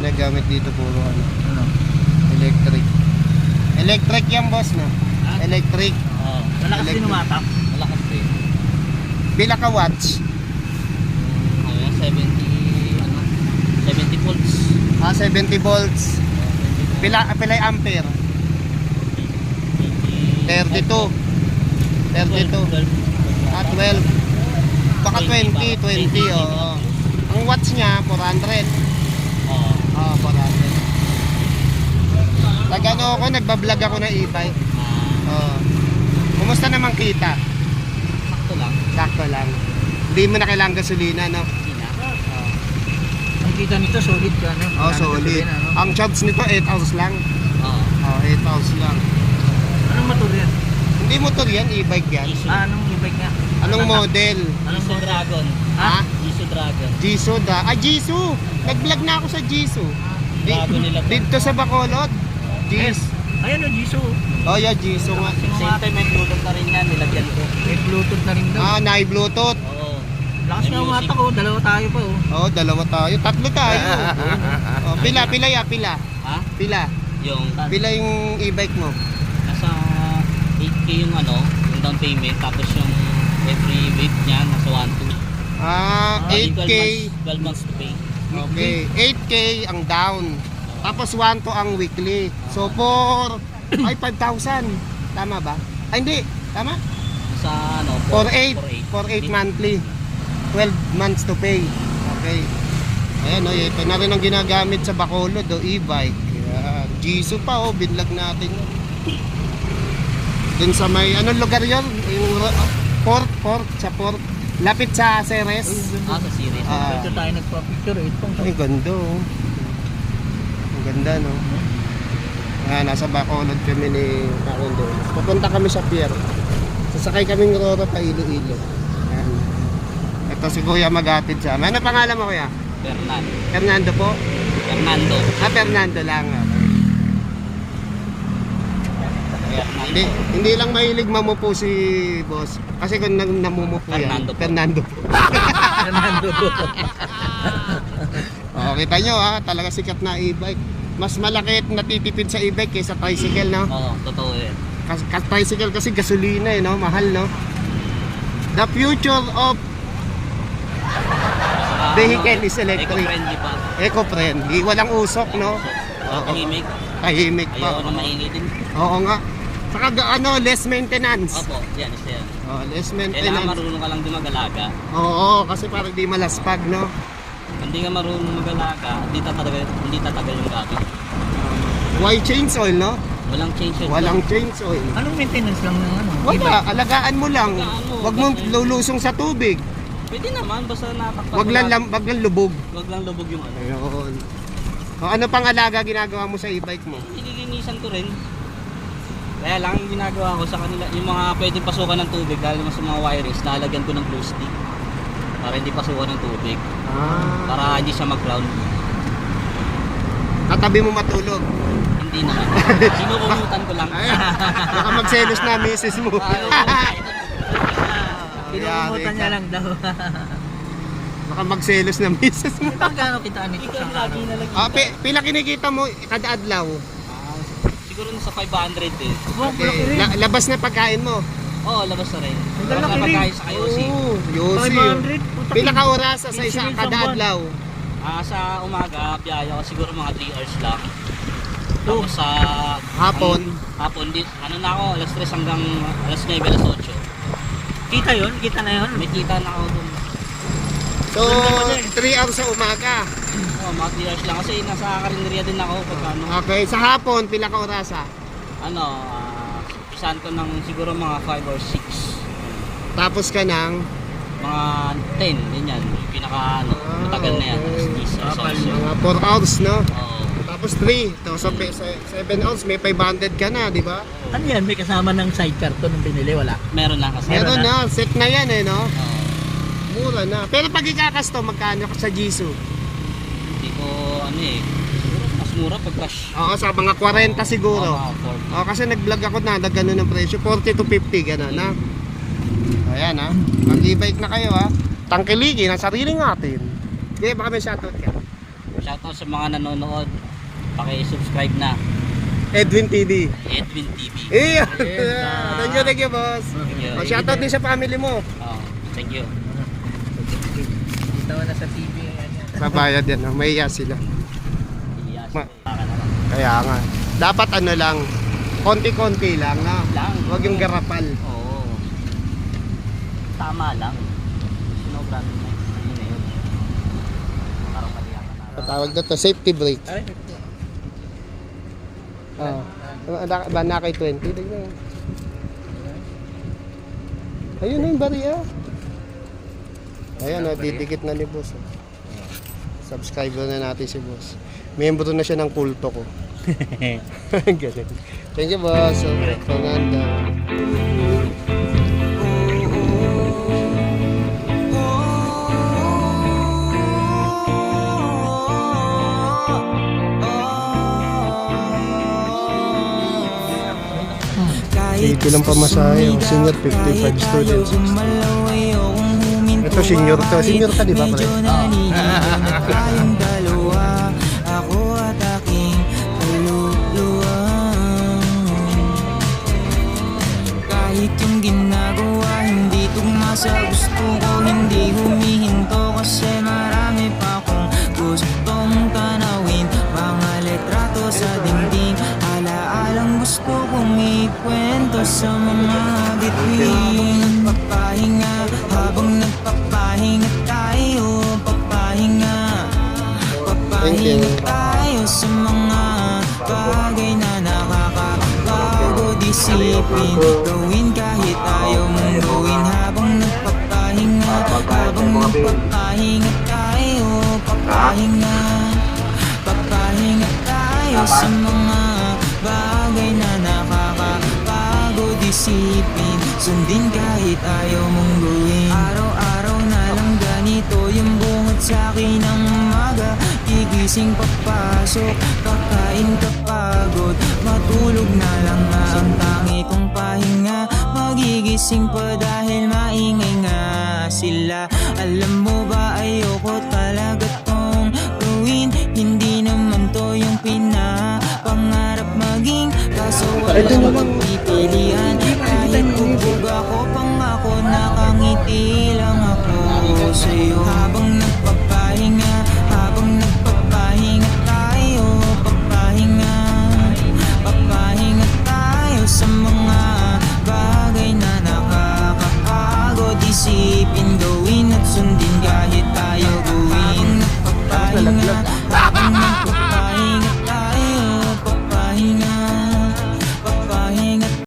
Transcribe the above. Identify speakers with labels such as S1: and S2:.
S1: ginagamit dito puro ano,
S2: Ano?
S1: electric. Electric yan boss no? Electric.
S2: Oo. Malakas din umatak.
S3: Malakas din.
S1: Pila ka watts?
S3: Ano yan, 70 volts.
S1: 70 volts. Pila yung ampere? 32. 32. 12. Baka 20 oo. Ang watts niya 400.
S3: Oo.
S1: 400. Nagano ako, nagbablog ako ng e-bike. Kumusta naman kita?
S3: Sakto lang.
S1: Sakto lang. Hindi mo na kailangan gasolina, no?
S3: Hindi na.
S2: Ang kita nito solid ka, no?
S1: Solid. Ang charge nito 8 hours lang.
S3: Oo.
S1: 8 hours lang.
S2: Anong motor yan?
S1: Hindi motor yan, e-bike yan.
S2: Anong e-bike nga?
S1: Anong model?
S2: Anong
S3: Jisoo
S2: model?
S3: Dragon.
S1: Ha?
S3: Jisoo Dragon.
S1: Jisoo da. Jisoo! Nag-vlog na ako sa Jisoo.
S3: Bago nila to.
S1: Dito sa Bacolod.
S2: Ayan o, Jisoo.
S1: Yeah, Jisoo nga.
S3: Same time may Bluetooth na rin yan, nilagyan ko.
S2: May Bluetooth na rin daw.
S1: Nai-Bluetooth.
S3: Oo.
S2: Lakas
S3: May
S2: na umatak ko, dalawa tayo pa oh.
S1: Dalawa tayo. Tatlo tayo. Pila ya, pila.
S3: Ha?
S1: Pila. Pila yung e-bike mo.
S3: Nasa 8K yung yung down payment, tapos yung every week niya, nasa 1-2.
S1: 8K.
S3: 12 months to pay.
S1: Okay. 8K ang down. Tapos 1 to ang weekly. So 5,000. Tama ba? Ay hindi. Tama?
S3: Sa
S1: 4,800 monthly. 12 months to pay. Okay. Ayan ito na rin ang ginagamit sa Bacolod e-bike. Jisoo pa binlog natin yun. Dun sa may anong lugar yun? Yung port sa port. Lapit sa Ceres.
S3: Sa series.
S2: Ito tayo nagpa-picture. Itong
S1: Ay ganda Ang ganda no. Nasa Bacolod kami ni Karondo. Pupunta kami sa pier. Sasakay kaming Roro pa Iloilo. Ayan. Ito si Kuya maghatid sa amin. Ano pangalan mo Kuya? Fernando po?
S3: Fernando.
S1: Fernando lang. Hindi lang mahilig mamupo si boss. Kasi kung namumupo yan. Fernando po.
S2: Fernando.
S1: Kita nyo talaga sikat na e-bike. Mas malaki at natitipid sa e-bike kaysa tricycle, no?
S3: Oo, totoo yan.
S1: Tricycle kasi gasolina no? Mahal, no? The future of vehicle is electric.
S3: Eco-friendly pa.
S1: Eco-friendly. Walang usok, no?
S3: Tahimik.
S1: Tahimik pa.
S3: Ayaw na maingay din.
S1: Oo nga. Saka less maintenance.
S3: Opo, yan, isa yan.
S1: Less
S3: Kailangan
S1: maintenance.
S3: marunong ka lang din mag-alaga.
S1: Oo, kasi parang di malaspag, no?
S3: Hindi ka marunong mag-alaga, hindi tatagal yung gamit.
S1: Why change oil, no?
S3: Walang change yun.
S1: Walang change oil.
S2: Anong maintenance lang ng ano?
S1: Wala, alagaan mo lang. Huwag mong lulusong sa tubig.
S3: Pwede naman, basta natakpan.
S1: Wag lang lubog.
S3: Wag lang lubog yung ano.
S1: Ayun. Ano pang alaga ginagawa mo sa e-bike mo?
S3: Nililinisan ko rin. Kaya lang ang ginagawa ko sa kanila, yung mga pwedeng pasukan ng tubig, dahil naman sa mga wirings, lalagyan ko ng glue stick. Para hindi pasukan ng tubig. Para hindi siya mag-ground.
S1: Katabi mo matulog.
S3: Hindi naman. Sinukumutan ko lang.
S1: Baka magselos na misis mo.
S2: Pinukumutan niya lang daw.
S1: Baka magselos na misis mo.
S2: Magkano kitaan nito sa araw?
S1: Pila kinikita mo kada adlaw?
S3: Siguro nasa 500 eh.
S1: Okay. Labas na pagkain mo.
S3: Oo, labas na rin.
S2: Ang
S3: Labas na
S2: lalaki
S3: pagkain sa KOC.
S1: Yosi.
S2: 500?
S1: Pila ka oras sa isa kada adlaw?
S3: Sa umaga, biyaya ko siguro mga 3 hours lang. Tapos sa
S1: hapon
S3: din, na ako, alas 3 hanggang alas 9, alas 8.
S2: Kita yun? Kita na yun?
S3: May kita na ako dun.
S1: So, 3 hours sa umaga.
S3: Oo, mga 3 hours lang kasi nasa karinderya din ako pagkano.
S1: Okay, sa hapon, pila ka oras
S3: Pisahan ko ng siguro mga 5 or 6.
S1: Tapos ka ng?
S3: Mga 10, yun yan. Pinaka matagal na yan.
S1: Mga 4 hours, no?
S3: Oo.
S1: Tapos 3. So, 7 hours, may 500 ka na, di ba?
S2: Ano yan? May kasama ng sidecar to nung binili? Wala?
S3: Meron na kasi.
S1: Meron na, set na yan no?
S3: Oo.
S1: Mura na. Pero pag ikakasto, magkano ka sa Jisoo?
S3: Hindi ko siguro mas mura pag cash.
S1: Oo, sa mga 40 siguro.
S3: Oo, 40.
S1: Kasi nag-vlog ako na gano'n ng presyo, 40 to 50 gano'n na. Ayan mag-e-bike na kayo Tangkiligi ng sarili natin. Hindi, baka may shoutout ka.
S3: Shoutout sa mga nanonood. Paki-subscribe na.
S1: Edwin TV.
S3: Edwin TV.
S1: Iya. Thank you, boss.
S3: Thank you.
S1: Shoutout din sa family mo.
S3: Oh, thank you.
S2: Kita ko na sa TV.
S1: Babayad yan, no? Mahiya sila.
S3: Yes.
S1: Ma-
S3: Baka naman.
S1: Kaya nga. Dapat ano lang, konti-konti lang, no?
S3: Lang.
S1: Huwag yung garapal.
S3: Oo. Tama lang. Sinobra na yun. Parang paliyakan na.
S1: Patawag na to, safety brake. Ba na kay 20? Tignan. Ayun na yung bariya. Ayan, didikit na ni boss. Subscriber na natin si boss. Membro na siya ng kulto ko. Ganun. Thank you, boss. Fernando. Ito lang pamasahe. Senior 55 students. Ito senior to. Senior ka, di ba?
S4: Tayong dalawa, ako at aking kaluluwang. Kahit yung ginagawa, hindi tugma sa gusto ko, hindi humihinto kasi marami pa akong gustong tanawin. Mga letrato sa dingding, alaalang gusto kong ikwento sa mga bituin. Papahinga habang nagpapahinga tayo, papahinga tayo sa mga bagay na nakakapagod isipin. Gawin kahit ayaw mong gawin habang nagpapahinga tayo, papahinga tayo sa mga bagay na nakakapagod isipin. Sundin kahit ayaw mong gawin. Araw-araw na lang ganito yung buhat sa'kin ng umaga. Gigising papasok, kakain kapagod, matulog na lang nga ang tangi kong pahinga. Magigising pa dahil maingay nga sila. Alam mo ba ayoko talaga tong gawin. Hindi naman to yung pinapangarap maging, kaso wala